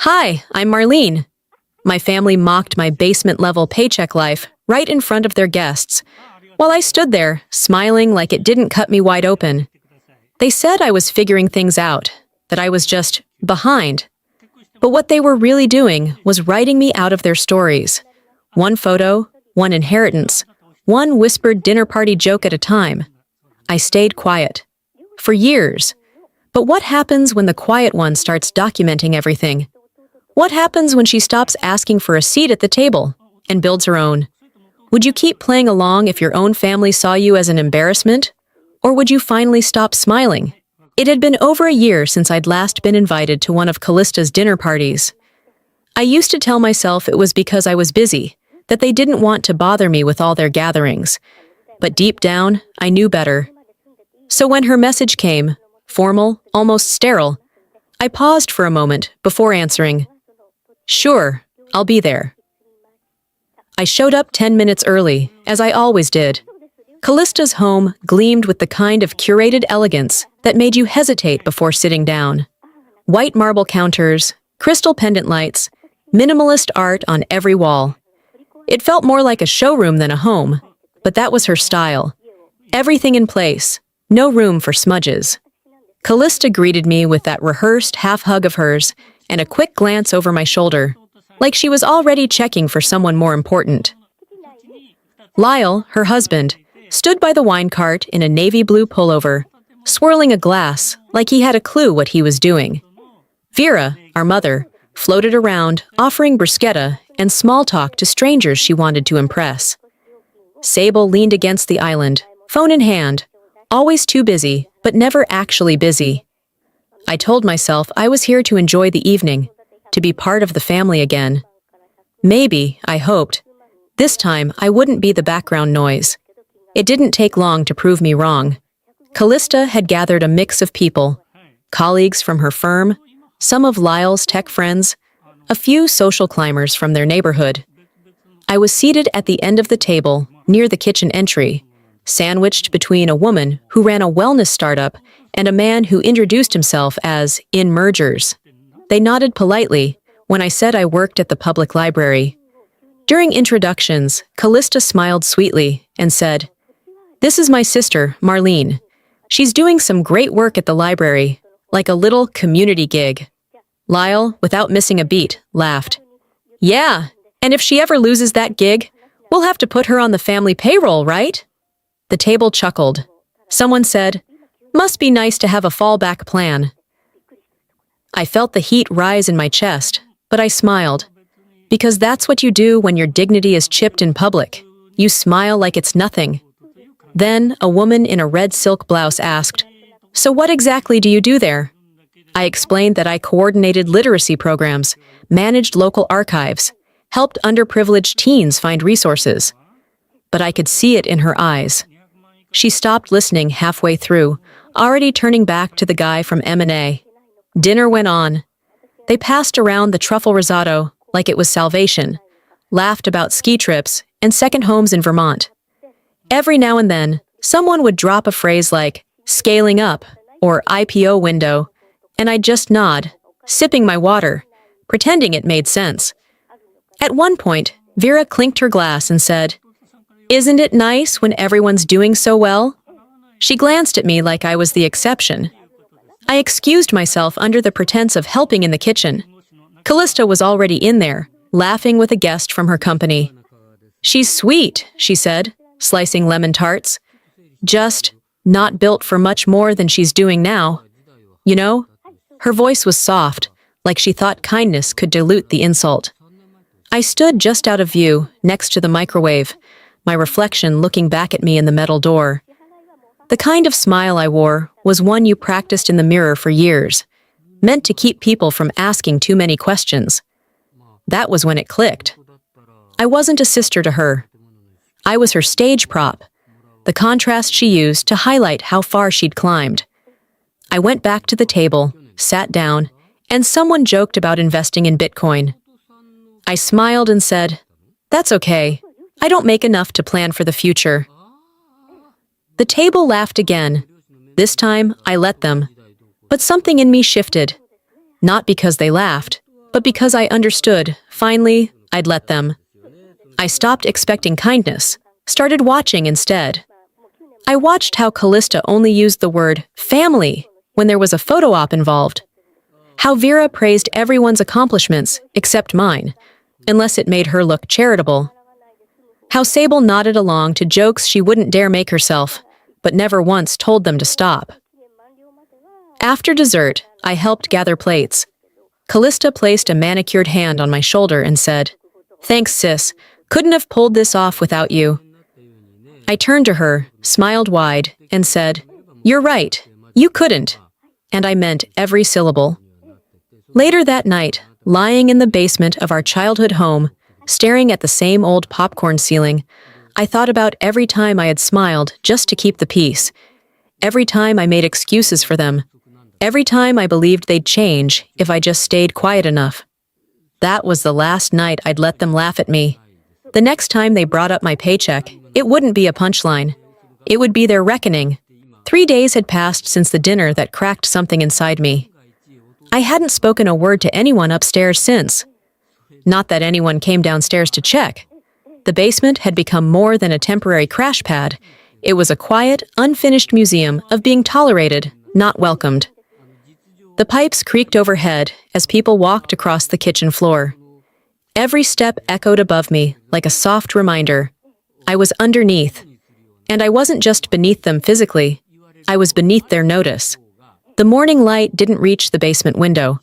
Hi, I'm Marlene. My family mocked my basement-level paycheck life right in front of their guests, while I stood there, smiling like it didn't cut me wide open. They said I was figuring things out, that I was just behind. But what they were really doing was writing me out of their stories. One photo, one inheritance, one whispered dinner party joke at a time. I stayed quiet. For years. But what happens when the quiet one starts documenting everything? What happens when she stops asking for a seat at the table and builds her own? Would you keep playing along if your own family saw you as an embarrassment? Or would you finally stop smiling? It had been over a year since I'd last been invited to one of Callista's dinner parties. I used to tell myself it was because I was busy, that they didn't want to bother me with all their gatherings. But deep down, I knew better. So when her message came, formal, almost sterile, I paused for a moment before answering, "Sure, I'll be there." I showed up 10 minutes early, as I always did. Callista's home gleamed with the kind of curated elegance that made you hesitate before sitting down. White marble counters, crystal pendant lights, minimalist art on every wall. It felt more like a showroom than a home, but that was her style. Everything in place, no room for smudges. Callista greeted me with that rehearsed half-hug of hers and a quick glance over my shoulder, like she was already checking for someone more important. Lyle, her husband, stood by the wine cart in a navy blue pullover, swirling a glass like he had a clue what he was doing. Vera, our mother, floated around, offering bruschetta and small talk to strangers she wanted to impress. Sable leaned against the island, phone in hand, always too busy, but never actually busy. I told myself I was here to enjoy the evening, to be part of the family again. Maybe, I hoped, this time I wouldn't be the background noise. It didn't take long to prove me wrong. Callista had gathered a mix of people, colleagues from her firm, some of Lyle's tech friends, a few social climbers from their neighborhood. I was seated at the end of the table, near the kitchen entry, sandwiched between a woman who ran a wellness startup and a man who introduced himself as In Mergers. They nodded politely when I said I worked at the public library. During introductions, Callista smiled sweetly and said, "This is my sister, Marlene. She's doing some great work at the library, like a little community gig." Lyle, without missing a beat, laughed. "Yeah, and if she ever loses that gig, we'll have to put her on the family payroll, right?" The table chuckled. Someone said, "Must be nice to have a fallback plan." I felt the heat rise in my chest, but I smiled. Because that's what you do when your dignity is chipped in public. You smile like it's nothing. Then, a woman in a red silk blouse asked, "So what exactly do you do there?" I explained that I coordinated literacy programs, managed local archives, helped underprivileged teens find resources. But I could see it in her eyes. She stopped listening halfway through, already turning back to the guy from M&A. Dinner went on. They passed around the truffle risotto like it was salvation, laughed about ski trips and second homes in Vermont. Every now and then, someone would drop a phrase like, "scaling up," or "IPO window," and I'd just nod, sipping my water, pretending it made sense. At one point, Vera clinked her glass and said, "Isn't it nice when everyone's doing so well?" She glanced at me like I was the exception. I excused myself under the pretense of helping in the kitchen. Callista was already in there, laughing with a guest from her company. "She's sweet," she said, slicing lemon tarts. "Just not built for much more than she's doing now. You know?" Her voice was soft, like she thought kindness could dilute the insult. I stood just out of view, next to the microwave, my reflection looking back at me in the metal door. The kind of smile I wore was one you practiced in the mirror for years, meant to keep people from asking too many questions. That was when it clicked. I wasn't a sister to her. I was her stage prop, the contrast she used to highlight how far she'd climbed. I went back to the table, sat down, and someone joked about investing in Bitcoin. I smiled and said, "That's okay. I don't make enough to plan for the future." The table laughed again. This time, I let them. But something in me shifted. Not because they laughed, But because I understood, finally, I'd let them. I stopped expecting kindness, started watching instead. I watched how Callista only used the word family when there was a photo op involved. How Vera praised everyone's accomplishments except mine, unless it made her look charitable. How Sable nodded along to jokes she wouldn't dare make herself, but never once told them to stop. After dessert, I helped gather plates. Callista placed a manicured hand on my shoulder and said, "Thanks, sis. Couldn't have pulled this off without you." I turned to her, smiled wide, and said, "You're right. You couldn't." And I meant every syllable. Later that night, lying in the basement of our childhood home, staring at the same old popcorn ceiling, I thought about every time I had smiled just to keep the peace, every time I made excuses for them, every time I believed they'd change if I just stayed quiet enough. That was the last night I'd let them laugh at me. The next time they brought up my paycheck, it wouldn't be a punchline. It would be their reckoning. 3 days had passed since the dinner that cracked something inside me. I hadn't spoken a word to anyone upstairs since. Not that anyone came downstairs to check. The basement had become more than a temporary crash pad. It was a quiet, unfinished museum of being tolerated, not welcomed. The pipes creaked overhead as people walked across the kitchen floor. Every step echoed above me like a soft reminder. I was underneath. And I wasn't just beneath them physically. I was beneath their notice. The morning light didn't reach the basement window.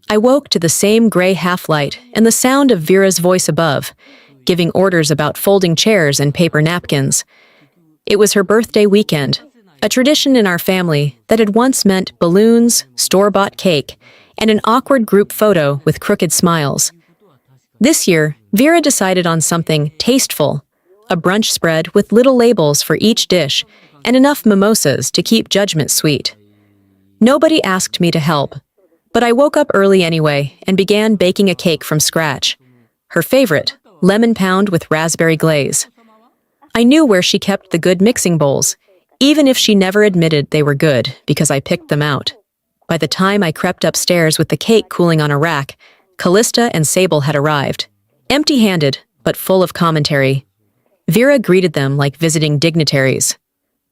I woke to the same gray half-light and the sound of Vera's voice above, giving orders about folding chairs and paper napkins. It was her birthday weekend, a tradition in our family that had once meant balloons, store-bought cake, and an awkward group photo with crooked smiles. This year, Vera decided on something tasteful, a brunch spread with little labels for each dish and enough mimosas to keep judgment sweet. Nobody asked me to help, but I woke up early anyway and began baking a cake from scratch. Her favorite, lemon pound with raspberry glaze. I knew where she kept the good mixing bowls, even if she never admitted they were good because I picked them out. By the time I crept upstairs with the cake cooling on a rack, Callista and Sable had arrived, empty-handed but full of commentary. Vera greeted them like visiting dignitaries.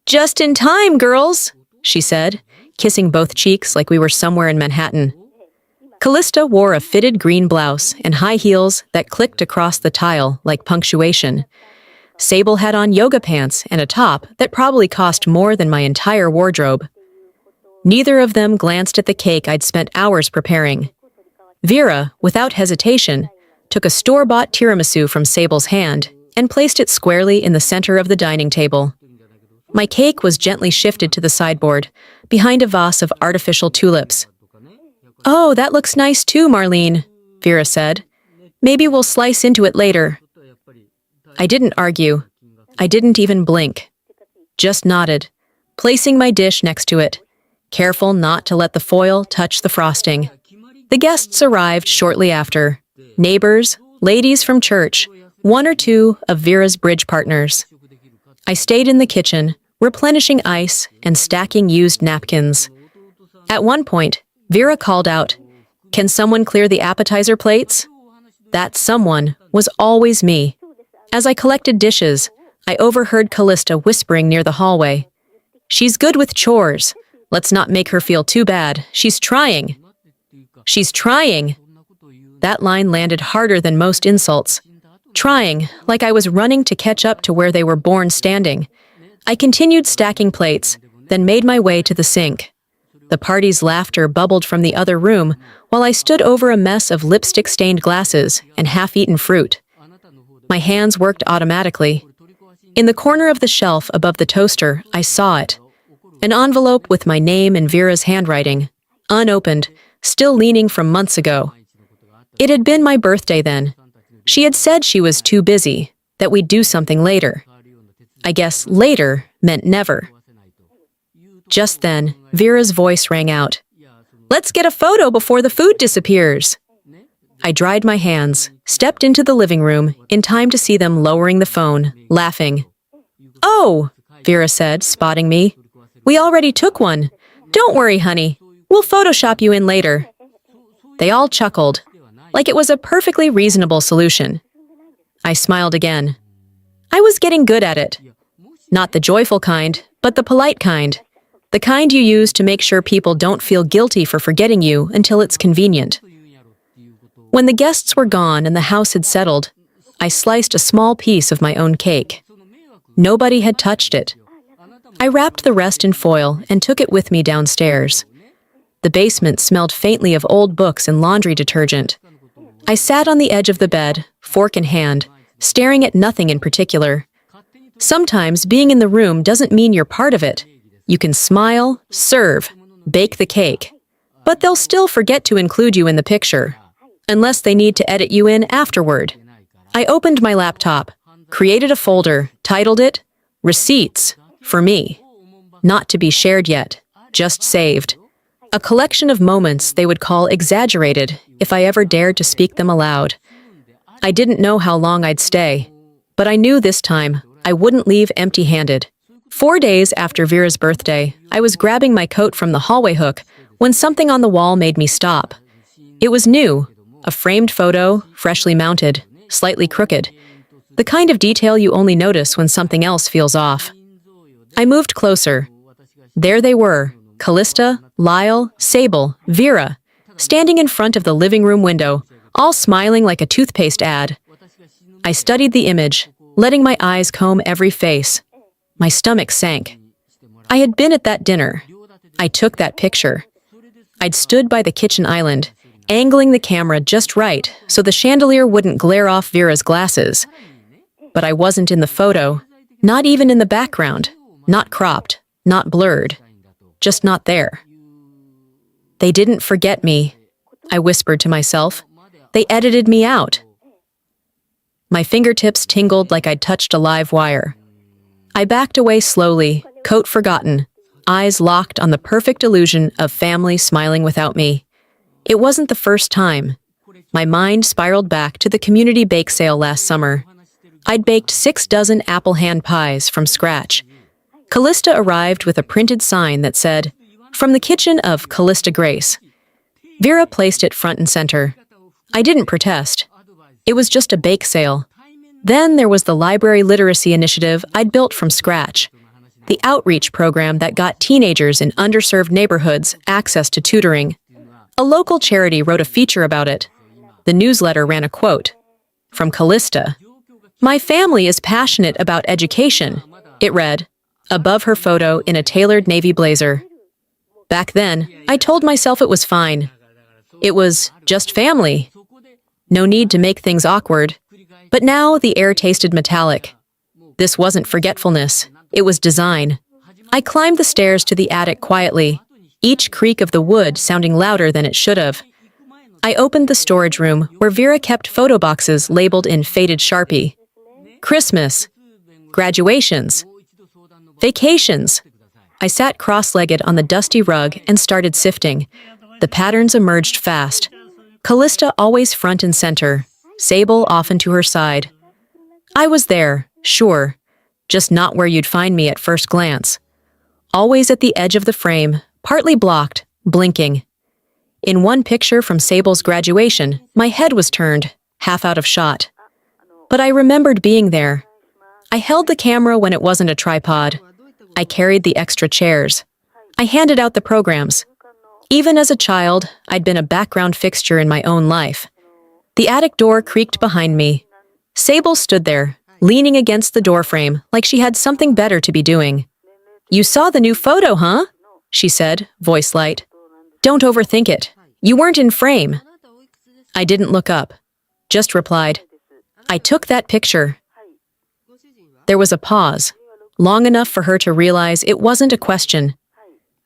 "Just in time, girls," she said, kissing both cheeks like we were somewhere in Manhattan. Callista wore a fitted green blouse and high heels that clicked across the tile like punctuation. Sable had on yoga pants and a top that probably cost more than my entire wardrobe. Neither of them glanced at the cake I'd spent hours preparing. Vera, without hesitation, took a store-bought tiramisu from Sable's hand and placed it squarely in the center of the dining table. My cake was gently shifted to the sideboard, behind a vase of artificial tulips. "Oh, that looks nice too, Marlene," Vera said. "Maybe we'll slice into it later." I didn't argue. I didn't even blink. Just nodded, placing my dish next to it, careful not to let the foil touch the frosting. The guests arrived shortly after. Neighbors, ladies from church, one or two of Vera's bridge partners. I stayed in the kitchen, replenishing ice and stacking used napkins. At one point, Vera called out, "Can someone clear the appetizer plates?" That someone was always me. As I collected dishes, I overheard Callista whispering near the hallway. "She's good with chores. Let's not make her feel too bad. She's trying." "She's trying." That line landed harder than most insults. Trying, like I was running to catch up to where they were born standing. I continued stacking plates, then made my way to the sink. The party's laughter bubbled from the other room while I stood over a mess of lipstick-stained glasses and half-eaten fruit. My hands worked automatically. In the corner of the shelf above the toaster, I saw it. An envelope with my name and Vera's handwriting, unopened, still leaning from months ago. It had been my birthday then. She had said she was too busy, that we'd do something later. I guess later meant never. Just then, Vera's voice rang out. "Let's get a photo before the food disappears." I dried my hands, stepped into the living room, in time to see them lowering the phone, laughing. "Oh," Vera said, spotting me. "We already took one. Don't worry, honey. We'll Photoshop you in later." They all chuckled. like it was a perfectly reasonable solution. I smiled again. I was getting good at it. Not the joyful kind, but the polite kind. The kind you use to make sure people don't feel guilty for forgetting you until it's convenient. When the guests were gone and the house had settled, I sliced a small piece of my own cake. Nobody had touched it. I wrapped the rest in foil and took it with me downstairs. The basement smelled faintly of old books and laundry detergent. I sat on the edge of the bed, fork in hand, staring at nothing in particular. Sometimes being in the room doesn't mean you're part of it. You can smile, serve, bake the cake, but they'll still forget to include you in the picture, unless they need to edit you in afterward. I opened my laptop, created a folder, titled it, Receipts, for me. Not to be shared yet, just saved. A collection of moments they would call exaggerated if I ever dared to speak them aloud. I didn't know how long I'd stay, but I knew this time I wouldn't leave empty-handed. 4 days after Vera's birthday, I was grabbing my coat from the hallway hook when something on the wall made me stop. It was new, a framed photo, freshly mounted, slightly crooked. The kind of detail you only notice when something else feels off. I moved closer. There they were, Callista, Lyle, Sable, Vera, standing in front of the living room window, all smiling like a toothpaste ad. I studied the image, letting my eyes comb every face. My stomach sank. I had been at that dinner. I took that picture. I'd stood by the kitchen island, angling the camera just right so the chandelier wouldn't glare off Vera's glasses. But I wasn't in the photo, not even in the background, not cropped, not blurred, just not there. They didn't forget me, I whispered to myself. They edited me out. My fingertips tingled like I'd touched a live wire. I backed away slowly, coat forgotten, eyes locked on the perfect illusion of family smiling without me. It wasn't the first time. My mind spiraled back to the community bake sale last summer. I'd baked 6 dozen apple hand pies from scratch. Callista arrived with a printed sign that said, "From the kitchen of Callista Grace." Vera placed it front and center. I didn't protest. It was just a bake sale. Then there was the library literacy initiative I'd built from scratch. The outreach program that got teenagers in underserved neighborhoods access to tutoring. A local charity wrote a feature about it. The newsletter ran a quote from Callista. "My family is passionate about education," it read, above her photo in a tailored navy blazer. Back then, I told myself it was fine. It was just family. No need to make things awkward. But now the air tasted metallic. This wasn't forgetfulness. It was design. I climbed the stairs to the attic quietly, each creak of the wood sounding louder than it should have. I opened the storage room where Vera kept photo boxes labeled in faded Sharpie. Christmas, graduations, vacations. I sat cross-legged on the dusty rug and started sifting. The patterns emerged fast. Callista always front and center, Sable often to her side. I was there, sure, just not where you'd find me at first glance. Always at the edge of the frame, partly blocked, blinking. In one picture from Sable's graduation, my head was turned, half out of shot. But I remembered being there. I held the camera when it wasn't a tripod. I carried the extra chairs. I handed out the programs. Even as a child, I'd been a background fixture in my own life. The attic door creaked behind me. Sable stood there, leaning against the doorframe like she had something better to be doing. "You saw the new photo, huh?" she said, voice light. "Don't overthink it. You weren't in frame." I didn't look up, just replied, "I took that picture." There was a pause, long enough for her to realize it wasn't a question.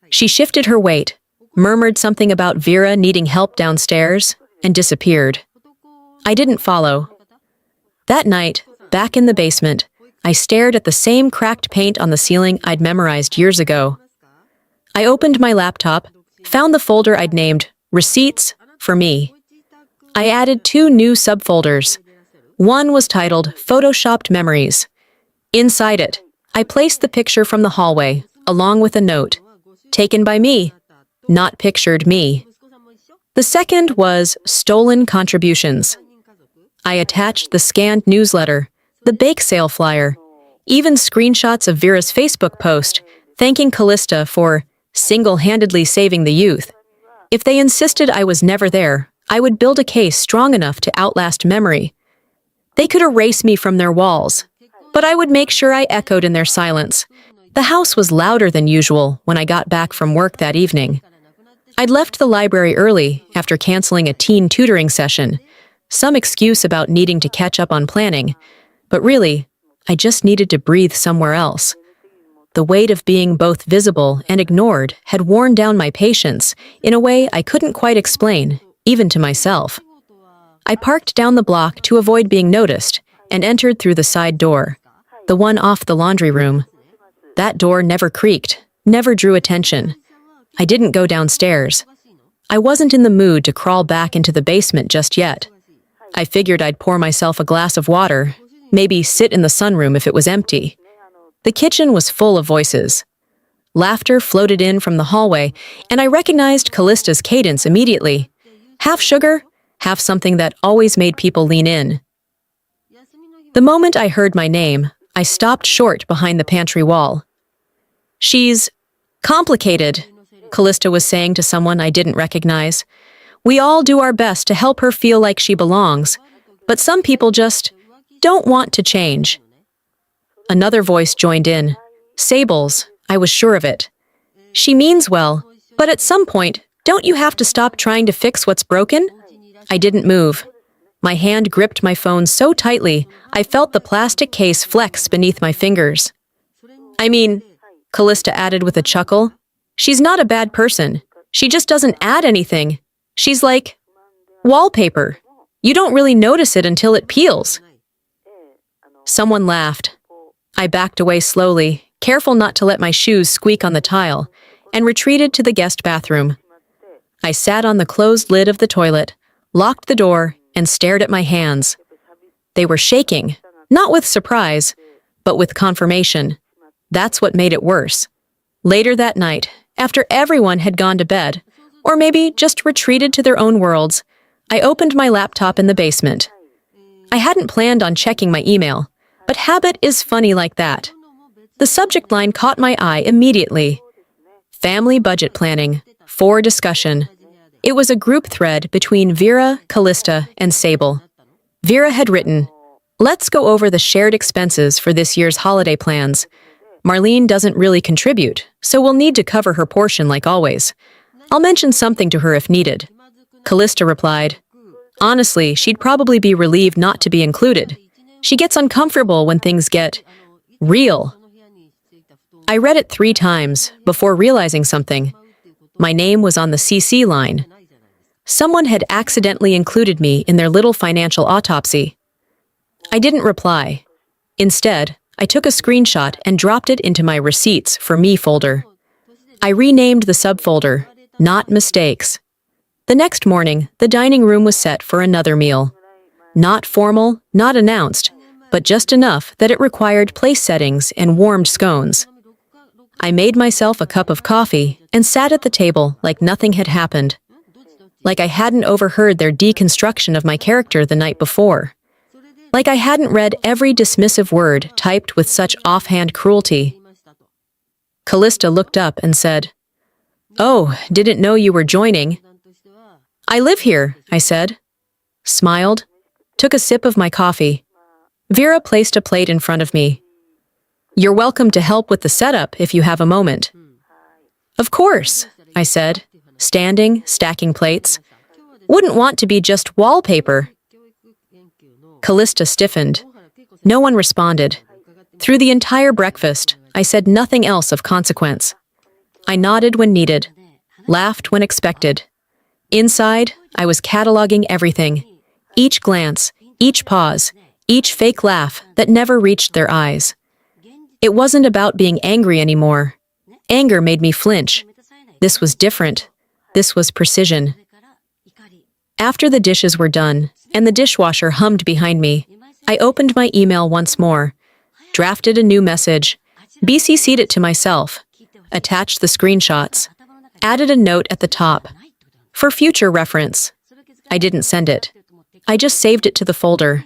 She shifted her weight, murmured something about Vera needing help downstairs, and disappeared. I didn't follow. That night, back in the basement, I stared at the same cracked paint on the ceiling I'd memorized years ago. I opened my laptop, found the folder I'd named Receipts, for me. I added 2 new subfolders. One was titled Photoshopped Memories. Inside it, I placed the picture from the hallway, along with a note. Taken by me, not pictured me. The second was stolen contributions. I attached the scanned newsletter, the bake sale flyer, even screenshots of Vera's Facebook post thanking Callista for single-handedly saving the youth. If they insisted I was never there, I would build a case strong enough to outlast memory. They could erase me from their walls, but I would make sure I echoed in their silence. The house was louder than usual when I got back from work that evening. I'd left the library early after canceling a teen tutoring session, some excuse about needing to catch up on planning, but really, I just needed to breathe somewhere else. The weight of being both visible and ignored had worn down my patience in a way I couldn't quite explain, even to myself. I parked down the block to avoid being noticed and entered through the side door, the one off the laundry room. That door never creaked, never drew attention. I didn't go downstairs. I wasn't in the mood to crawl back into the basement just yet. I figured I'd pour myself a glass of water, maybe sit in the sunroom if it was empty. The kitchen was full of voices. Laughter floated in from the hallway, and I recognized Callista's cadence immediately. Half sugar, half something that always made people lean in. The moment I heard my name, I stopped short behind the pantry wall. "She's complicated," Callista was saying to someone I didn't recognize. "We all do our best to help her feel like she belongs, but some people just don't want to change." Another voice joined in. Sable's, I was sure of it. "She means well, but at some point, don't you have to stop trying to fix what's broken?" I didn't move. My hand gripped my phone so tightly, I felt the plastic case flex beneath my fingers. "I mean," Callista added with a chuckle, "she's not a bad person. She just doesn't add anything. She's like wallpaper. You don't really notice it until it peels." Someone laughed. I backed away slowly, careful not to let my shoes squeak on the tile, and retreated to the guest bathroom. I sat on the closed lid of the toilet, locked the door, and stared at my hands. They were shaking, not with surprise, but with confirmation. That's what made it worse. Later that night, after everyone had gone to bed, or maybe just retreated to their own worlds, I opened my laptop in the basement. I hadn't planned on checking my email, but habit is funny like that. The subject line caught my eye immediately. Family budget planning, for discussion. It was a group thread between Vera, Callista, and Sable. Vera had written, "Let's go over the shared expenses for this year's holiday plans. Marlene doesn't really contribute, so we'll need to cover her portion like always. I'll mention something to her if needed." Callista replied, "Honestly, she'd probably be relieved not to be included. She gets uncomfortable when things get real." I read it 3 times before realizing something. My name was on the CC line. Someone had accidentally included me in their little financial autopsy. I didn't reply. Instead, I took a screenshot and dropped it into my Receipts for Me folder. I renamed the subfolder, Not Mistakes. The next morning, the dining room was set for another meal. Not formal, not announced, but just enough that it required place settings and warmed scones. I made myself a cup of coffee and sat at the table like nothing had happened. Like I hadn't overheard their deconstruction of my character the night before. Like I hadn't read every dismissive word typed with such offhand cruelty. Callista looked up and said, "Oh, didn't know you were joining." "I live here," I said. Smiled, took a sip of my coffee. Vera placed a plate in front of me. "You're welcome to help with the setup if you have a moment." "Of course," I said, standing, stacking plates. "Wouldn't want to be just wallpaper." Callista stiffened. No one responded. Through the entire breakfast, I said nothing else of consequence. I nodded when needed, laughed when expected. Inside, I was cataloging everything. Each glance, each pause, each fake laugh that never reached their eyes. It wasn't about being angry anymore. Anger made me flinch. This was different. This was precision. After the dishes were done, and the dishwasher hummed behind me, I opened my email once more, drafted a new message, BCC'd it to myself, attached the screenshots, added a note at the top. For future reference. I didn't send it. I just saved it to the folder.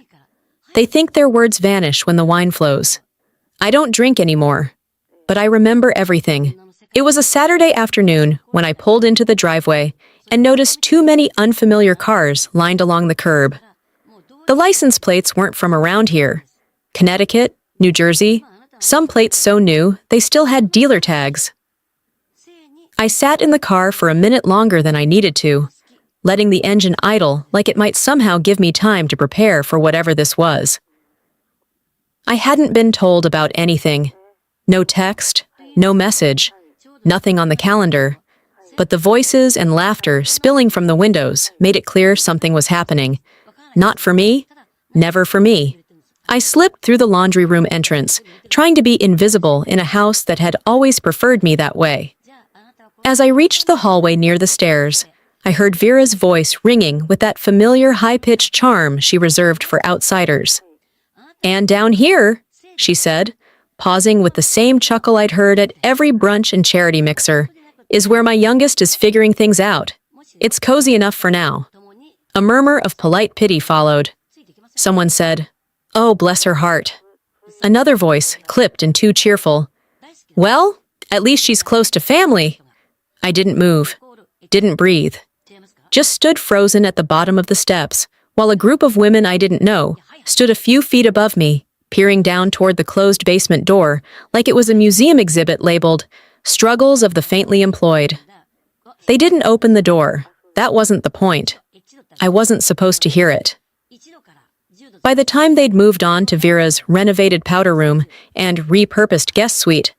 They think their words vanish when the wine flows. I don't drink anymore, but I remember everything. It was a Saturday afternoon when I pulled into the driveway and noticed too many unfamiliar cars lined along the curb. The license plates weren't from around here. Connecticut, New Jersey, some plates so new they still had dealer tags. I sat in the car for a minute longer than I needed to, letting the engine idle like it might somehow give me time to prepare for whatever this was. I hadn't been told about anything. No text, no message, nothing on the calendar, but the voices and laughter spilling from the windows made it clear something was happening. Not for me, never for me. I slipped through the laundry room entrance, trying to be invisible in a house that had always preferred me that way. As I reached the hallway near the stairs, I heard Vera's voice ringing with that familiar high-pitched charm she reserved for outsiders. "And down here," she said, pausing with the same chuckle I'd heard at every brunch and charity mixer, "is where my youngest is figuring things out. It's cozy enough for now." A murmur of polite pity followed. Someone said, "Oh, bless her heart." Another voice, clipped and too cheerful, "Well, at least she's close to family." I didn't move, didn't breathe, just stood frozen at the bottom of the steps, while a group of women I didn't know stood a few feet above me, peering down toward the closed basement door like it was a museum exhibit labeled, "Struggles of the Faintly Employed." They didn't open the door. That wasn't the point. I wasn't supposed to hear it. By the time they'd moved on to Vera's renovated powder room and repurposed guest suite,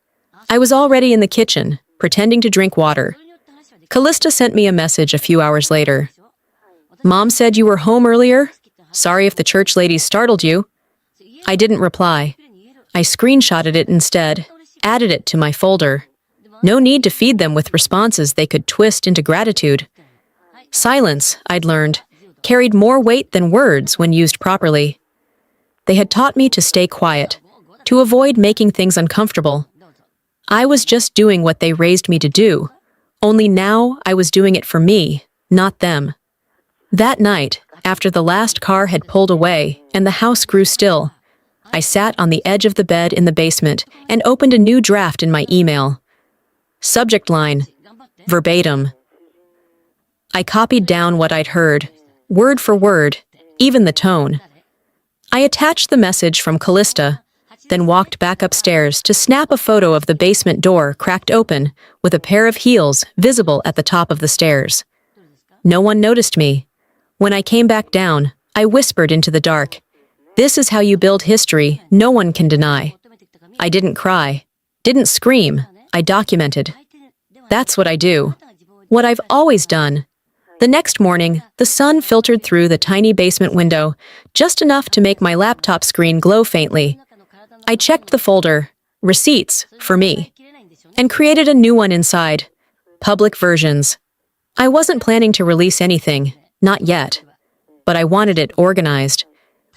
I was already in the kitchen, pretending to drink water. Callista sent me a message a few hours later. "Mom said you were home earlier? Sorry if the church ladies startled you." I didn't reply. I screenshotted it instead, added it to my folder. No need to feed them with responses they could twist into gratitude. Silence, I'd learned, carried more weight than words when used properly. They had taught me to stay quiet, to avoid making things uncomfortable. I was just doing what they raised me to do, only now I was doing it for me, not them. That night, after the last car had pulled away and the house grew still, I sat on the edge of the bed in the basement and opened a new draft in my email. Subject line, verbatim. I copied down what I'd heard, word for word, even the tone. I attached the message from Callista, then walked back upstairs to snap a photo of the basement door cracked open with a pair of heels visible at the top of the stairs. No one noticed me. When I came back down, I whispered into the dark, "This is how you build history no one can deny." I didn't cry, didn't scream, I documented. That's what I do. What I've always done. The next morning, the sun filtered through the tiny basement window, just enough to make my laptop screen glow faintly. I checked the folder, receipts, for me, and created a new one inside, public versions. I wasn't planning to release anything, not yet, but I wanted it organized.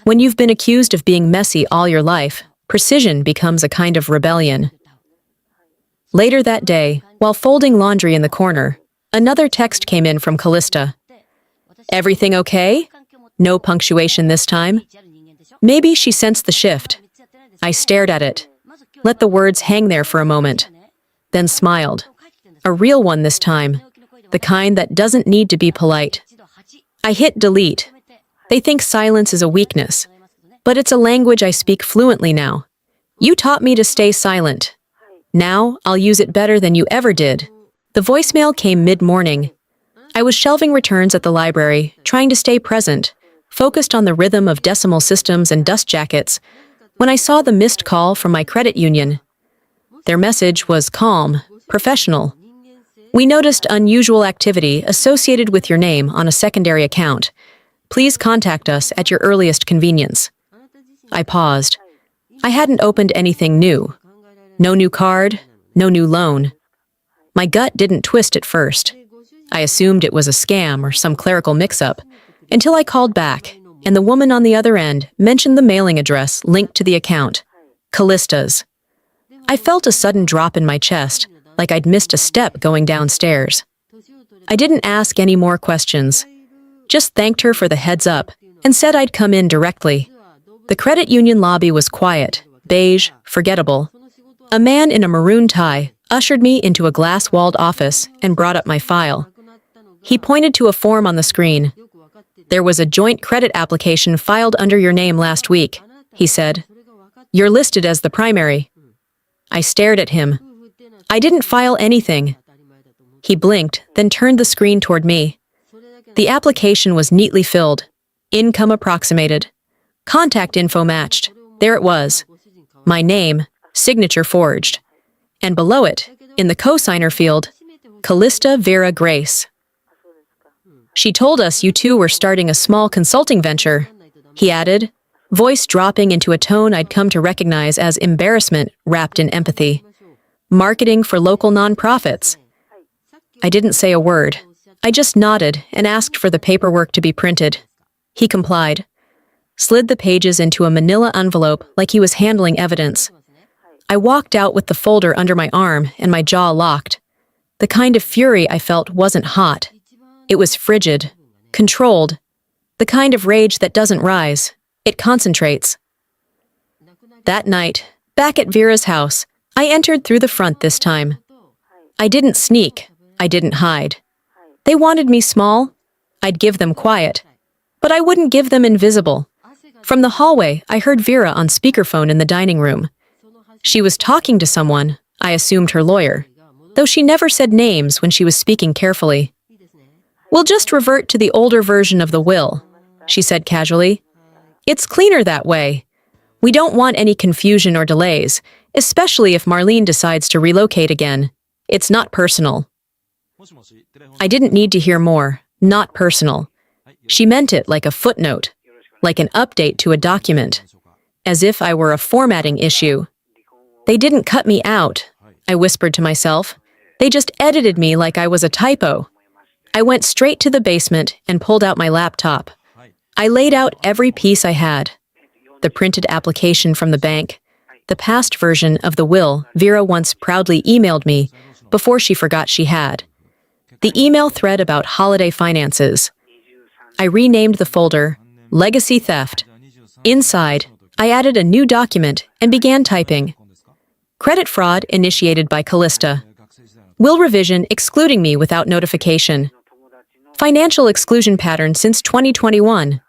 When you've been accused of being messy all your life, precision becomes a kind of rebellion. Later that day, while folding laundry in the corner, another text came in from Callista. "Everything okay?" No punctuation this time. Maybe she sensed the shift. I stared at it, let the words hang there for a moment, then smiled. A real one this time, the kind that doesn't need to be polite. I hit delete. They think silence is a weakness, but it's a language I speak fluently now. You taught me to stay silent. Now I'll use it better than you ever did. The voicemail came mid-morning. I was shelving returns at the library, trying to stay present, focused on the rhythm of decimal systems and dust jackets, when I saw the missed call from my credit union. Their message was calm, professional. "We noticed unusual activity associated with your name on a secondary account. Please contact us at your earliest convenience." I paused. I hadn't opened anything new. No new card, no new loan. My gut didn't twist at first. I assumed it was a scam or some clerical mix-up, until I called back, and the woman on the other end mentioned the mailing address linked to the account, Callista's. I felt a sudden drop in my chest, like I'd missed a step going downstairs. I didn't ask any more questions. Just thanked her for the heads up and said I'd come in directly. The credit union lobby was quiet, beige, forgettable. A man in a maroon tie ushered me into a glass-walled office and brought up my file. He pointed to a form on the screen. "There was a joint credit application filed under your name last week," he said. "You're listed as the primary." I stared at him. "I didn't file anything." He blinked, then turned the screen toward me. The application was neatly filled. Income approximated. Contact info matched. There it was. My name, signature forged. And below it, in the cosigner field, Callista Vera Grace. "She told us you two were starting a small consulting venture," he added, voice dropping into a tone I'd come to recognize as embarrassment wrapped in empathy. "Marketing for local nonprofits." I didn't say a word. I just nodded and asked for the paperwork to be printed. He complied. Slid the pages into a manila envelope like he was handling evidence. I walked out with the folder under my arm and my jaw locked. The kind of fury I felt wasn't hot. It was frigid, controlled. The kind of rage that doesn't rise. It concentrates. That night, back at Vera's house, I entered through the front this time. I didn't sneak. I didn't hide. They wanted me small. I'd give them quiet. But I wouldn't give them invisible. From the hallway, I heard Vera on speakerphone in the dining room. She was talking to someone, I assumed her lawyer, though she never said names when she was speaking carefully. "We'll just revert to the older version of the will," she said casually. "It's cleaner that way. We don't want any confusion or delays, especially if Marlene decides to relocate again. It's not personal." I didn't need to hear more. Not personal. She meant it like a footnote, like an update to a document, as if I were a formatting issue. "They didn't cut me out," I whispered to myself. "They just edited me like I was a typo." I went straight to the basement and pulled out my laptop. I laid out every piece I had. The printed application from the bank, the past version of the will Vera once proudly emailed me before she forgot she had, the email thread about holiday finances. I renamed the folder Legacy Theft. Inside, I added a new document and began typing. Credit fraud initiated by Callista. Will revision excluding me without notification. Financial exclusion pattern since 2021.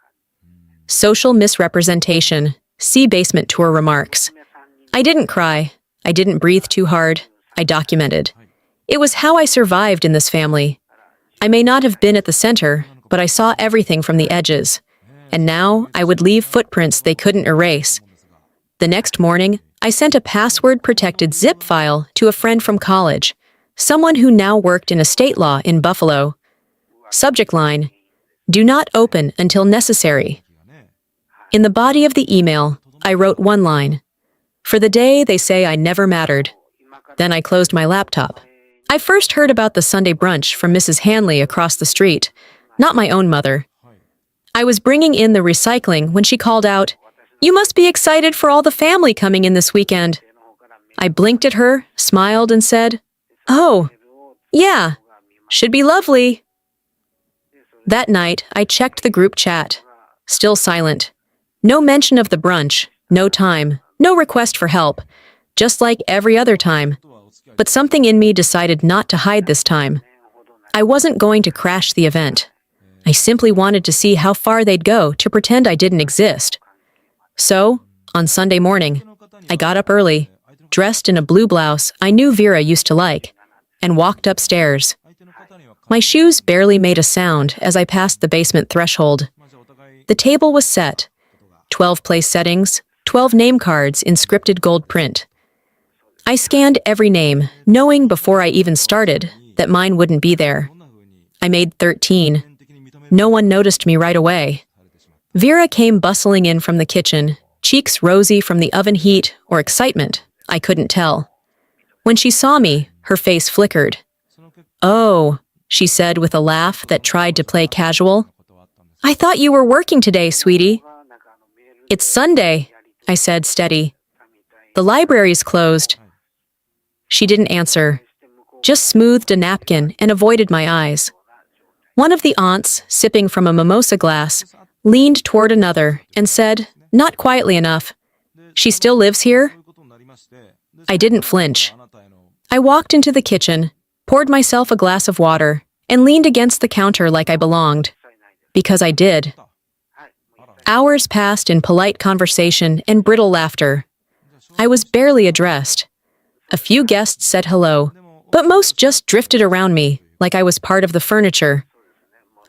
Social misrepresentation. See basement tour remarks. I didn't cry. I didn't breathe too hard. I documented. It was how I survived in this family. I may not have been at the center, but I saw everything from the edges. And now I would leave footprints they couldn't erase. The next morning, I sent a password-protected zip file to a friend from college, someone who now worked in estate law in Buffalo. Subject line, "Do not open until necessary." In the body of the email, I wrote one line. "For the day they say I never mattered." Then I closed my laptop. I first heard about the Sunday brunch from Mrs. Hanley across the street, not my own mother. I was bringing in the recycling when she called out, "You must be excited for all the family coming in this weekend." I blinked at her, smiled, and said, "Oh, yeah, should be lovely." That night, I checked the group chat. Still silent. No mention of the brunch, no time, no request for help, just like every other time. But something in me decided not to hide this time. I wasn't going to crash the event. I simply wanted to see how far they'd go to pretend I didn't exist. So, on Sunday morning, I got up early, dressed in a blue blouse I knew Vera used to like, and walked upstairs. My shoes barely made a sound as I passed the basement threshold. The table was set. 12 place settings, 12 name cards in scripted gold print. I scanned every name, knowing before I even started that mine wouldn't be there. I made 13. No one noticed me right away. Vera came bustling in from the kitchen, cheeks rosy from the oven heat or excitement, I couldn't tell. When she saw me, her face flickered. "Oh," she said with a laugh that tried to play casual. "I thought you were working today, sweetie." "It's Sunday," I said, steady. "The library's closed." She didn't answer, just smoothed a napkin and avoided my eyes. One of the aunts, sipping from a mimosa glass, leaned toward another and said, not quietly enough, "She still lives here?" I didn't flinch. I walked into the kitchen, poured myself a glass of water, and leaned against the counter like I belonged. Because I did. Hours passed in polite conversation and brittle laughter. I was barely addressed. A few guests said hello, but most just drifted around me like I was part of the furniture.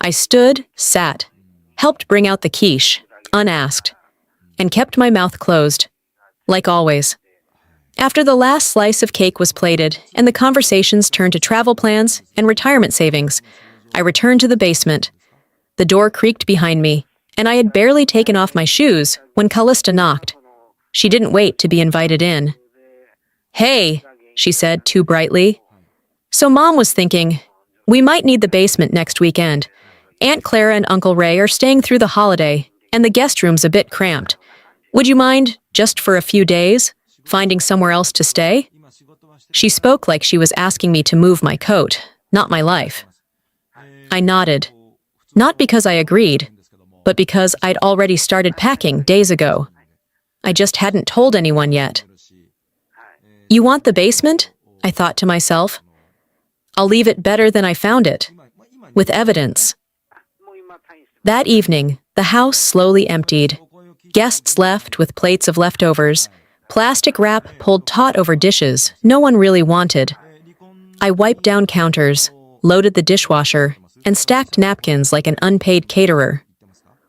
I stood, sat, helped bring out the quiche, unasked, and kept my mouth closed, like always. After the last slice of cake was plated and the conversations turned to travel plans and retirement savings, I returned to the basement. The door creaked behind me, and I had barely taken off my shoes when Callista knocked. She didn't wait to be invited in. "Hey," she said too brightly. "So Mom was thinking, we might need the basement next weekend. Aunt Clara and Uncle Ray are staying through the holiday, and the guest room's a bit cramped. Would you mind, just for a few days, finding somewhere else to stay?" She spoke like she was asking me to move my coat, not my life. I nodded. Not because I agreed, but because I'd already started packing days ago. I just hadn't told anyone yet. "You want the basement?" I thought to myself. "I'll leave it better than I found it, with evidence." That evening, the house slowly emptied. Guests left with plates of leftovers, plastic wrap pulled taut over dishes no one really wanted. I wiped down counters, loaded the dishwasher, and stacked napkins like an unpaid caterer.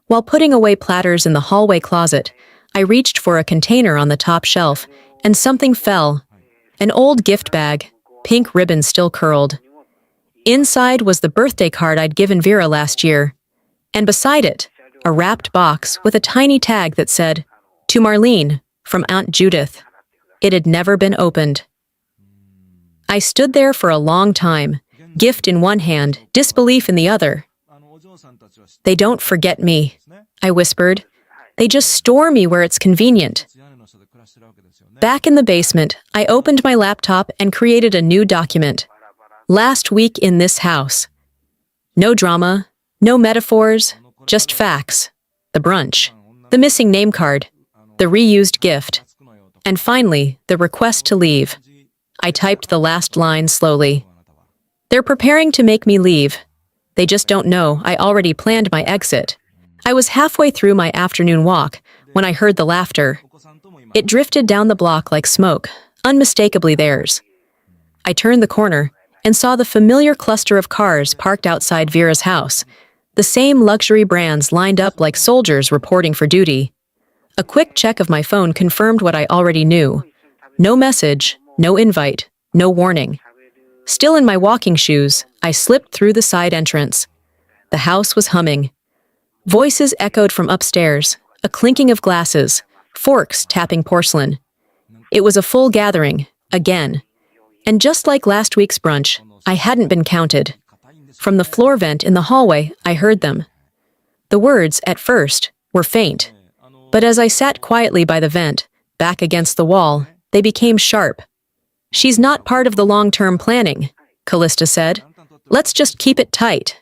While putting away platters in the hallway closet, I reached for a container on the top shelf, and something fell. An old gift bag, pink ribbon still curled. Inside was the birthday card I'd given Vera last year, and beside it, a wrapped box with a tiny tag that said, "To Marlene, from Aunt Judith." It had never been opened. I stood there for a long time, gift in one hand, disbelief in the other. "They don't forget me," I whispered. "They just store me where it's convenient." Back in the basement, I opened my laptop and created a new document. Last week in this house. No drama, no metaphors, just facts. The brunch, the missing name card, the reused gift, and finally, the request to leave. I typed the last line slowly. "They're preparing to make me leave. They just don't know I already planned my exit." I was halfway through my afternoon walk when I heard the laughter. It drifted down the block like smoke, unmistakably theirs. I turned the corner and saw the familiar cluster of cars parked outside Vera's house, the same luxury brands lined up like soldiers reporting for duty. A quick check of my phone confirmed what I already knew. No message, no invite, no warning. Still in my walking shoes, I slipped through the side entrance. The house was humming. Voices echoed from upstairs, a clinking of glasses, forks tapping porcelain. It was a full gathering, again. And just like last week's brunch, I hadn't been counted. From the floor vent in the hallway, I heard them. The words, at first, were faint. But as I sat quietly by the vent, back against the wall, they became sharp. "She's not part of the long-term planning," Callista said. "Let's just keep it tight."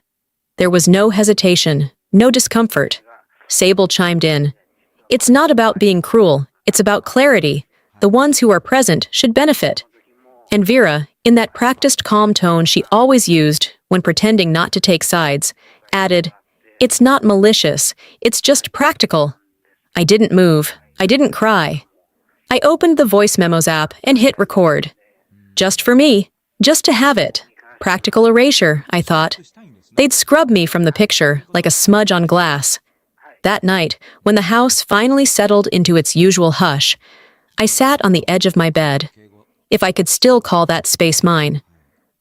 There was no hesitation, no discomfort. Sable chimed in. "It's not about being cruel, it's about clarity. The ones who are present should benefit." And Vera, in that practiced calm tone she always used when pretending not to take sides, added, "It's not malicious, it's just practical." I didn't move. I didn't cry. I opened the voice memos app and hit record. Just for me, just to have it. Practical erasure, I thought. They'd scrub me from the picture like a smudge on glass. That night, when the house finally settled into its usual hush, I sat on the edge of my bed. If I could still call that space mine.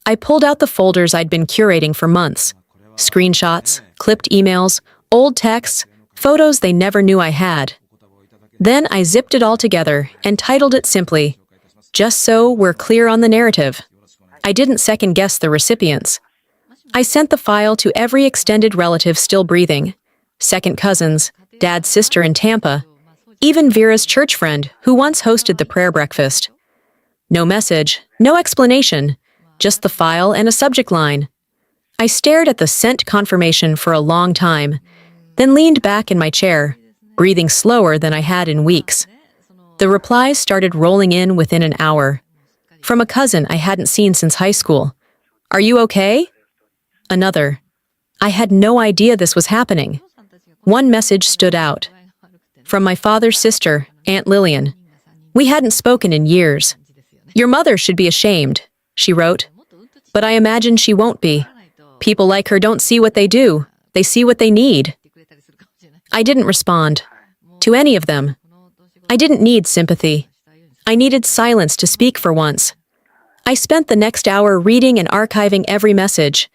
I pulled out the folders I'd been curating for months. Screenshots, clipped emails, old texts, photos they never knew I had. Then I zipped it all together and titled it simply, "Just so we're clear on the narrative." I didn't second-guess the recipients. I sent the file to every extended relative still breathing, second cousins, Dad's sister in Tampa, even Vera's church friend who once hosted the prayer breakfast. No message, no explanation, just the file and a subject line. I stared at the sent confirmation for a long time, then leaned back in my chair, breathing slower than I had in weeks. The replies started rolling in within an hour. From a cousin I hadn't seen since high school. "Are you okay?" Another. I had no idea this was happening. One message stood out. From my father's sister, Aunt Lillian. We hadn't spoken in years. "Your mother should be ashamed," she wrote. "But I imagine she won't be. People like her don't see what they do. They see what they need." I didn't respond. To any of them. I didn't need sympathy. I needed silence to speak for once. I spent the next hour reading and archiving every message.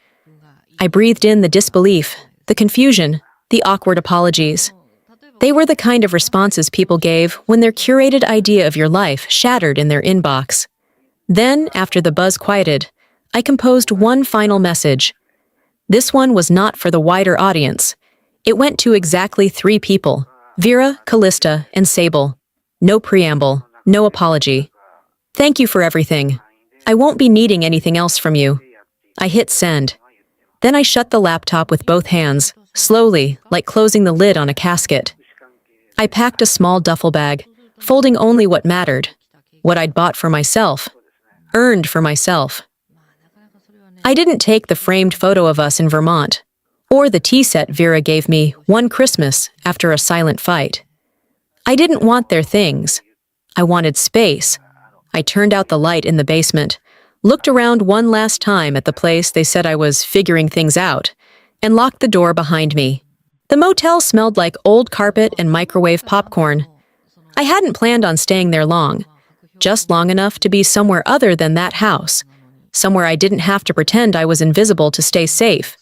I breathed in the disbelief, the confusion, the awkward apologies. They were the kind of responses people gave when their curated idea of your life shattered in their inbox. Then, after the buzz quieted, I composed one final message. This one was not for the wider audience. It went to exactly 3 people: Vera, Callista, and Sable. No preamble, no apology. "Thank you for everything. I won't be needing anything else from you." I hit send. Then I shut the laptop with both hands, slowly, like closing the lid on a casket. I packed a small duffel bag, folding only what mattered, what I'd bought for myself, earned for myself. I didn't take the framed photo of us in Vermont, or the tea set Vera gave me one Christmas after a silent fight. I didn't want their things. I wanted space. I turned out the light in the basement, looked around one last time at the place they said I was figuring things out, and locked the door behind me. The motel smelled like old carpet and microwave popcorn. I hadn't planned on staying there long, just long enough to be somewhere other than that house, somewhere I didn't have to pretend I was invisible to stay safe.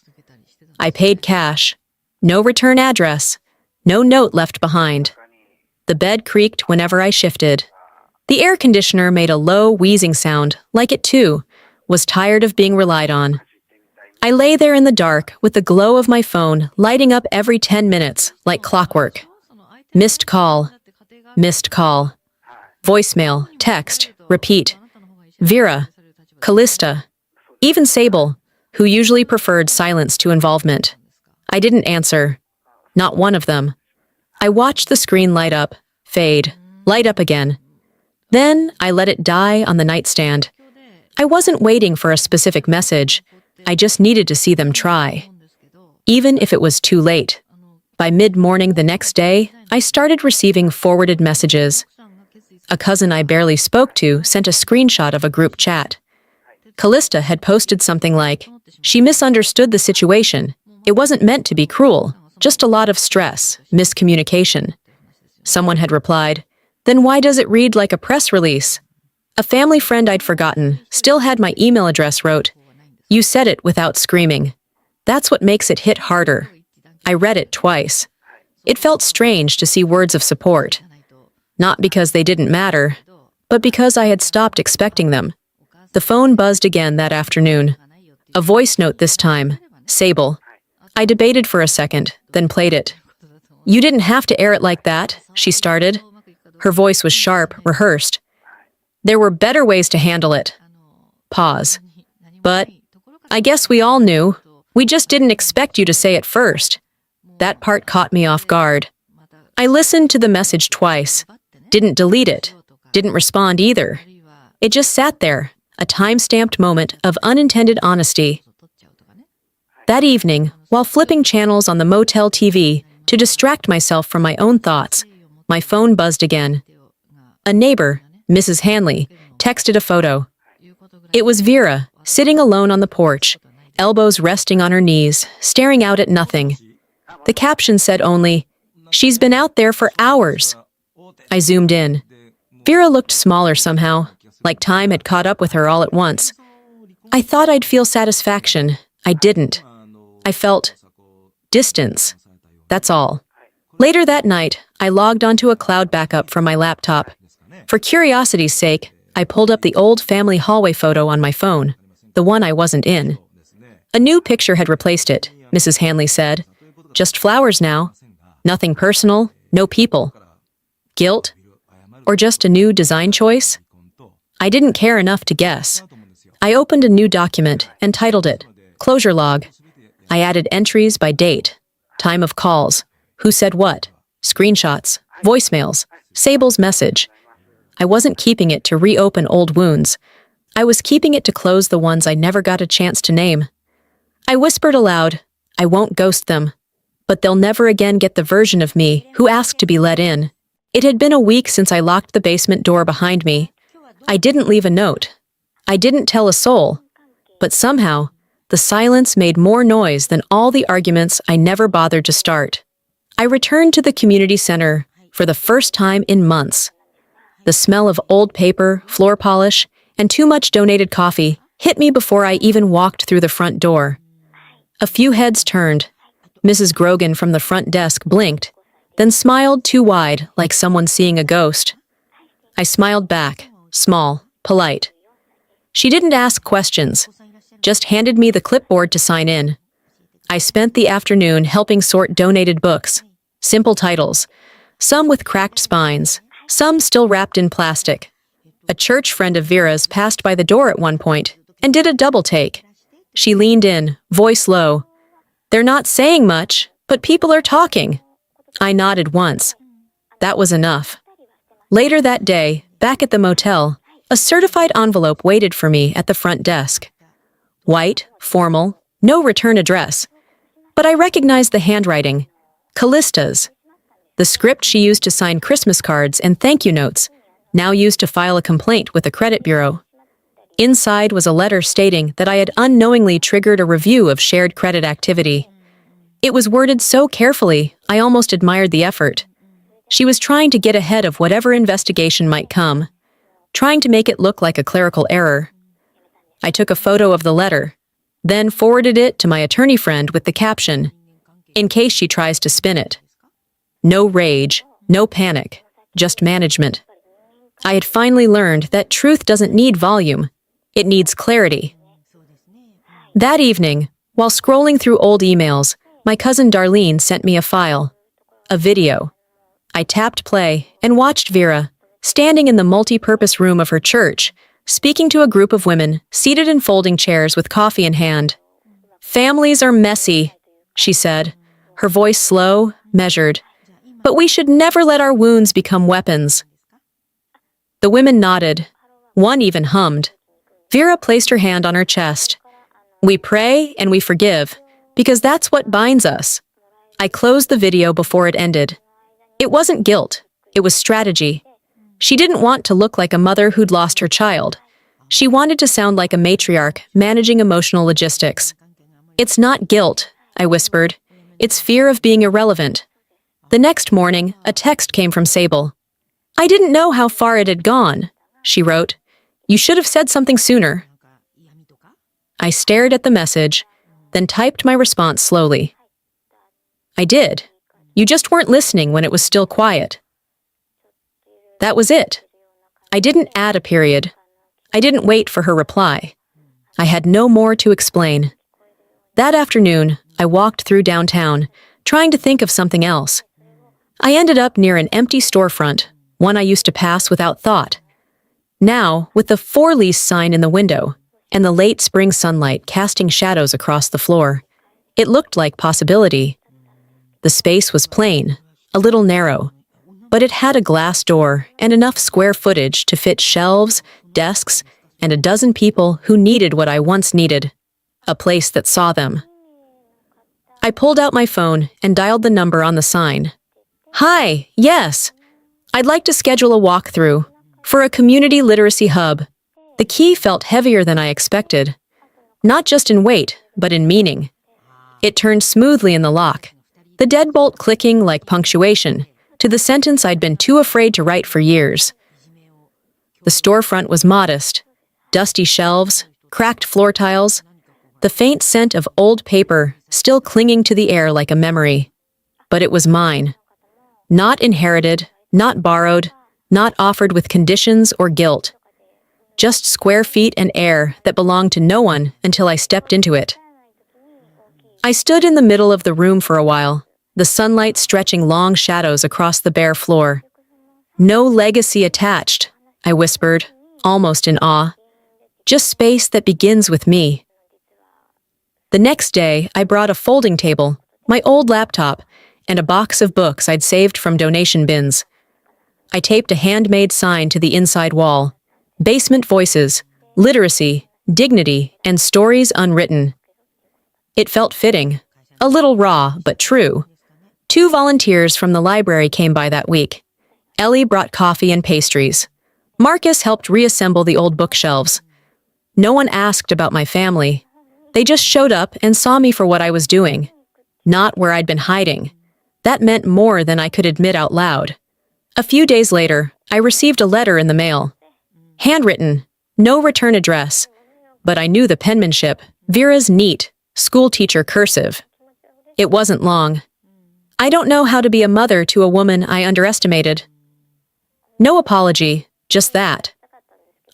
I paid cash. No return address. No note left behind. The bed creaked whenever I shifted. The air conditioner made a low, wheezing sound, like it, too, was tired of being relied on. I lay there in the dark with the glow of my phone lighting up every 10 minutes, like clockwork. Missed call. Missed call. Voicemail, text, repeat. Vera, Callista, even Sable, who usually preferred silence to involvement. I didn't answer. Not one of them. I watched the screen light up, fade, light up again. Then I let it die on the nightstand. I wasn't waiting for a specific message. I just needed to see them try. Even if it was too late. By mid-morning the next day, I started receiving forwarded messages. A cousin I barely spoke to sent a screenshot of a group chat. Callista had posted something like, "She misunderstood the situation. It wasn't meant to be cruel, just a lot of stress, miscommunication." Someone had replied, "Then why does it read like a press release?" A family friend I'd forgotten still had my email address wrote, "You said it without screaming." That's what makes it hit harder. I read it twice. It felt strange to see words of support. Not because they didn't matter, but because I had stopped expecting them. The phone buzzed again that afternoon. A voice note this time, Sable. I debated for a second, then played it. "You didn't have to air it like that," she started. Her voice was sharp, rehearsed. "There were better ways to handle it." Pause. "But I guess we all knew. We just didn't expect you to say it first." That part caught me off guard. I listened to the message twice. Didn't delete it. Didn't respond either. It just sat there, a time-stamped moment of unintended honesty. That evening, while flipping channels on the motel TV to distract myself from my own thoughts, my phone buzzed again. A neighbor, Mrs. Hanley, texted a photo. It was Vera, sitting alone on the porch, elbows resting on her knees, staring out at nothing. The caption said only, "She's been out there for hours." I zoomed in. Vera looked smaller somehow, like time had caught up with her all at once. I thought I'd feel satisfaction. I didn't. I felt distance. That's all. Later that night, I logged onto a cloud backup from my laptop. For curiosity's sake, I pulled up the old family hallway photo on my phone, the one I wasn't in. A new picture had replaced it, Mrs. Hanley said. Just flowers now. Nothing personal, no people. Guilt? Or just a new design choice? I didn't care enough to guess. I opened a new document and titled it, Closure log. I added entries by date, time of calls, who said what, screenshots, voicemails, Sable's message. I wasn't keeping it to reopen old wounds. I was keeping it to close the ones I never got a chance to name. I whispered aloud, I won't ghost them, but they'll never again get the version of me who asked to be let in. It had been a week since I locked the basement door behind me. I didn't leave a note. I didn't tell a soul. But somehow, the silence made more noise than all the arguments I never bothered to start. I returned to the community center for the first time in months. The smell of old paper, floor polish, and too much donated coffee hit me before I even walked through the front door. A few heads turned. Mrs. Grogan from the front desk blinked, then smiled too wide like someone seeing a ghost. I smiled back, small, polite. She didn't ask questions, just handed me the clipboard to sign in. I spent the afternoon helping sort donated books, simple titles, some with cracked spines, some still wrapped in plastic. A church friend of Vera's passed by the door at one point and did a double take. She leaned in, voice low. They're not saying much, but people are talking. I nodded once. That was enough. Later that day, back at the motel, a certified envelope waited for me at the front desk. White, formal, no return address. But I recognized the handwriting. Callista's. The script she used to sign Christmas cards and thank you notes, now used to file a complaint with the credit bureau. Inside was a letter stating that I had unknowingly triggered a review of shared credit activity. It was worded so carefully, I almost admired the effort. She was trying to get ahead of whatever investigation might come, trying to make it look like a clerical error. I took a photo of the letter, then forwarded it to my attorney friend with the caption, in case she tries to spin it. No rage, no panic, just management. I had finally learned that truth doesn't need volume, it needs clarity. That evening, while scrolling through old emails, my cousin Darlene sent me a file, a video. I tapped play and watched Vera, standing in the multi-purpose room of her church, speaking to a group of women seated in folding chairs with coffee in hand. Families are messy, she said, her voice slow, measured. But we should never let our wounds become weapons. The women nodded. One even hummed. Vera placed her hand on her chest. We pray and we forgive, because that's what binds us. I closed the video before it ended. It wasn't guilt, it was strategy. She didn't want to look like a mother who'd lost her child. She wanted to sound like a matriarch managing emotional logistics. It's not guilt, I whispered. It's fear of being irrelevant. The next morning, a text came from Sable. I didn't know how far it had gone, she wrote. You should have said something sooner. I stared at the message, then typed my response slowly. I did. You just weren't listening when it was still quiet. That was it. I didn't add a period. I didn't wait for her reply. I had no more to explain. That afternoon, I walked through downtown, trying to think of something else. I ended up near an empty storefront, one I used to pass without thought. Now, with the for lease sign in the window, and the late spring sunlight casting shadows across the floor, it looked like possibility. The space was plain, a little narrow, but it had a glass door and enough square footage to fit shelves, desks, and a dozen people who needed what I once needed, a place that saw them. I pulled out my phone and dialed the number on the sign. Hi, yes. I'd like to schedule a walkthrough for a community literacy hub. The key felt heavier than I expected, not just in weight, but in meaning. It turned smoothly in the lock, the deadbolt clicking like punctuation to the sentence I'd been too afraid to write for years. The storefront was modest, dusty shelves, cracked floor tiles, the faint scent of old paper still clinging to the air like a memory. But it was mine. Not inherited, not borrowed, not offered with conditions or guilt. Just square feet and air that belonged to no one until I stepped into it. I stood in the middle of the room for a while, the sunlight stretching long shadows across the bare floor. No legacy attached, I whispered, almost in awe. Just space that begins with me. The next day, I brought a folding table, my old laptop, and a box of books I'd saved from donation bins. I taped a handmade sign to the inside wall: Basement Voices, Literacy, Dignity, and Stories Unwritten. It felt fitting, a little raw, but true. 2 volunteers from the library came by that week. Ellie brought coffee and pastries. Marcus helped reassemble the old bookshelves. No one asked about my family. They just showed up and saw me for what I was doing, not where I'd been hiding. That meant more than I could admit out loud. A few days later, I received a letter in the mail. Handwritten, no return address. But I knew the penmanship, Vera's neat, schoolteacher cursive. It wasn't long. I don't know how to be a mother to a woman I underestimated. No apology, just that.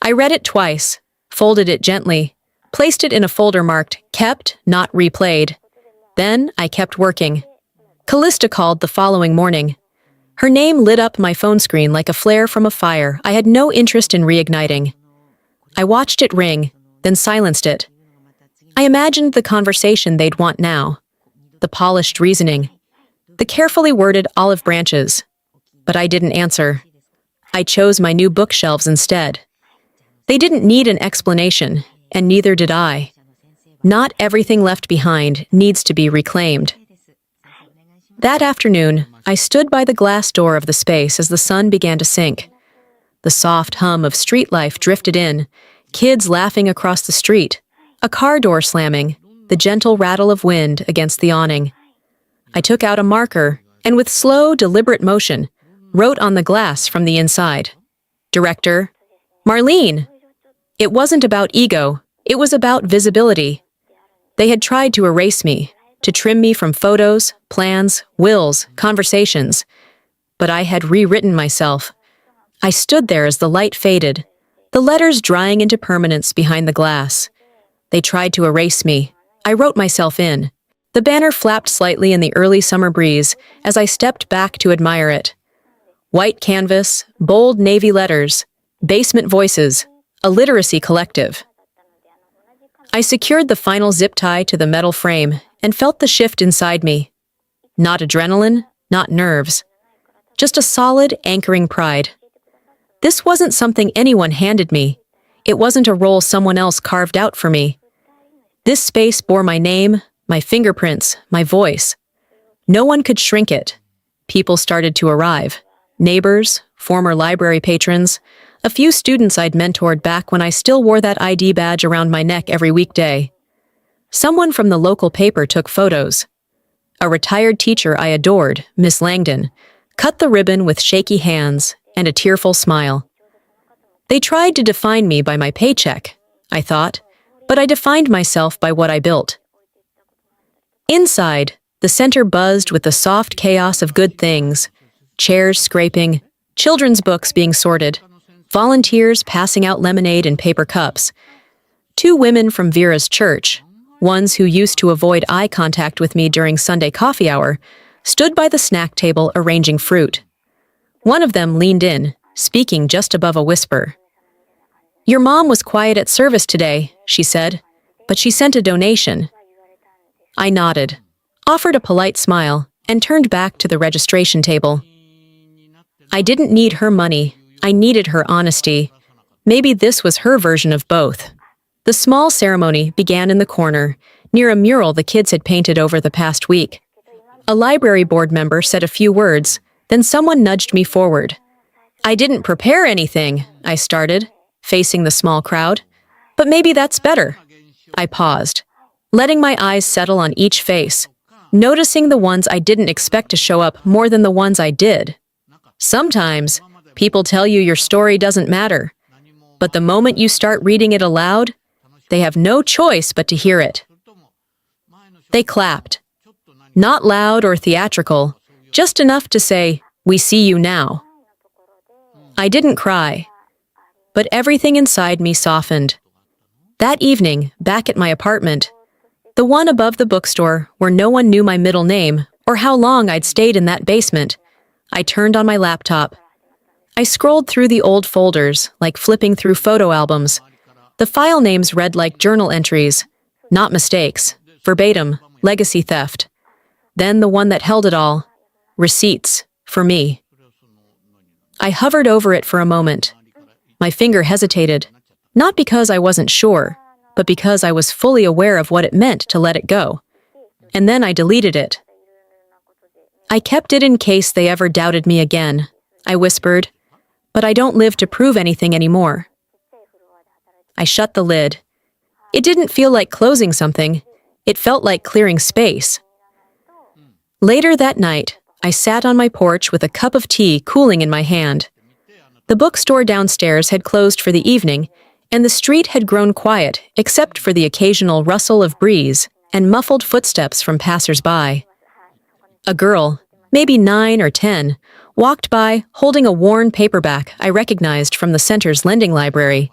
I read it twice, folded it gently, placed it in a folder marked Kept, Not Replayed. Then I kept working. Callista called the following morning. Her name lit up my phone screen like a flare from a fire I had no interest in reigniting. I watched it ring, then silenced it. I imagined the conversation they'd want now, the polished reasoning, the carefully worded olive branches. But I didn't answer. I chose my new bookshelves instead. They didn't need an explanation, and neither did I. Not everything left behind needs to be reclaimed. That afternoon, I stood by the glass door of the space as the sun began to sink. The soft hum of street life drifted in, kids laughing across the street, a car door slamming, the gentle rattle of wind against the awning. I took out a marker and with slow, deliberate motion, wrote on the glass from the inside. Director, Marlene. It wasn't about ego, it was about visibility. They had tried to erase me, to trim me from photos, plans, wills, conversations. But I had rewritten myself. I stood there as the light faded, the letters drying into permanence behind the glass. They tried to erase me. I wrote myself in. The banner flapped slightly in the early summer breeze as I stepped back to admire it. White canvas, bold navy letters, Basement Voices, a literacy collective. I secured the final zip tie to the metal frame and felt the shift inside me. Not adrenaline, not nerves. Just a solid, anchoring pride. This wasn't something anyone handed me. It wasn't a role someone else carved out for me. This space bore my name, my fingerprints, my voice. No one could shrink it. People started to arrive. Neighbors, former library patrons, a few students I'd mentored back when I still wore that ID badge around my neck every weekday. Someone from the local paper took photos. A retired teacher I adored, Miss Langdon, cut the ribbon with shaky hands and a tearful smile. They tried to define me by my paycheck, I thought, but I defined myself by what I built. Inside, the center buzzed with the soft chaos of good things, chairs scraping, children's books being sorted, volunteers passing out lemonade in paper cups. 2 women from Vera's church, ones who used to avoid eye contact with me during Sunday coffee hour, stood by the snack table arranging fruit. One of them leaned in, speaking just above a whisper. "Your mom was quiet at service today," she said, "but she sent a donation." I nodded, offered a polite smile, and turned back to the registration table. I didn't need her money. I needed her honesty. Maybe this was her version of both. The small ceremony began in the corner, near a mural the kids had painted over the past week. A library board member said a few words, then someone nudged me forward. "I didn't prepare anything," I started, facing the small crowd. "But maybe that's better." I paused, letting my eyes settle on each face, noticing the ones I didn't expect to show up more than the ones I did. Sometimes, people tell you your story doesn't matter, but the moment you start reading it aloud, they have no choice but to hear it. They clapped. Not loud or theatrical, just enough to say, "We see you now." I didn't cry, but everything inside me softened. That evening, back at my apartment, the one above the bookstore where no one knew my middle name or how long I'd stayed in that basement, I turned on my laptop. I scrolled through the old folders, like flipping through photo albums. The file names read like journal entries, not mistakes. Verbatim, legacy theft. Then the one that held it all, receipts, for me. I hovered over it for a moment. My finger hesitated, not because I wasn't sure, but because I was fully aware of what it meant to let it go. And then I deleted it. I kept it in case they ever doubted me again, I whispered, but I don't live to prove anything anymore. I shut the lid. It didn't feel like closing something. It felt like clearing space. Later that night, I sat on my porch with a cup of tea cooling in my hand. The bookstore downstairs had closed for the evening, and the street had grown quiet except for the occasional rustle of breeze and muffled footsteps from passers-by. A girl, maybe 9 or 10, walked by holding a worn paperback I recognized from the center's lending library.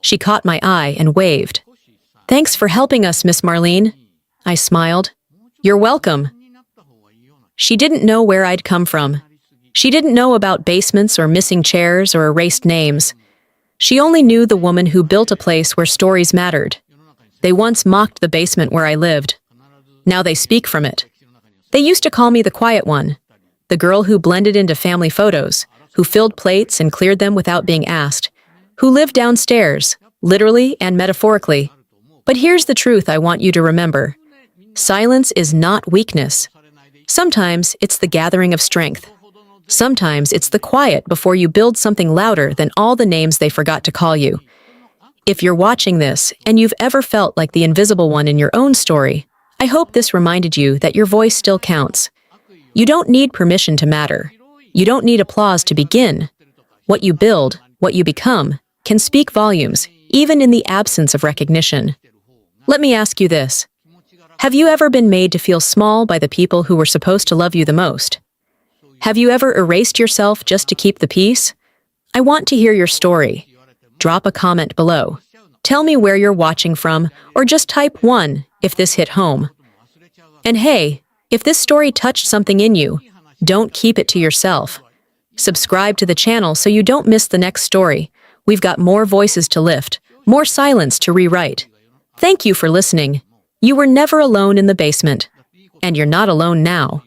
She caught my eye and waved. "Thanks for helping us, Miss Marlene." I smiled. "You're welcome." She didn't know where I'd come from. She didn't know about basements or missing chairs or erased names. She only knew the woman who built a place where stories mattered. They once mocked the basement where I lived. Now they speak from it. They used to call me the quiet one, the girl who blended into family photos, who filled plates and cleared them without being asked, who lived downstairs, literally and metaphorically. But here's the truth I want you to remember. Silence is not weakness. Sometimes it's the gathering of strength. Sometimes it's the quiet before you build something louder than all the names they forgot to call you. If you're watching this and you've ever felt like the invisible one in your own story, I hope this reminded you that your voice still counts. You don't need permission to matter. You don't need applause to begin. What you build, what you become, can speak volumes, even in the absence of recognition. Let me ask you this. Have you ever been made to feel small by the people who were supposed to love you the most? Have you ever erased yourself just to keep the peace? I want to hear your story. Drop a comment below. Tell me where you're watching from, or just type 1 if this hit home. And hey, if this story touched something in you, don't keep it to yourself. Subscribe to the channel so you don't miss the next story. We've got more voices to lift, more silence to rewrite. Thank you for listening. You were never alone in the basement, and you're not alone now.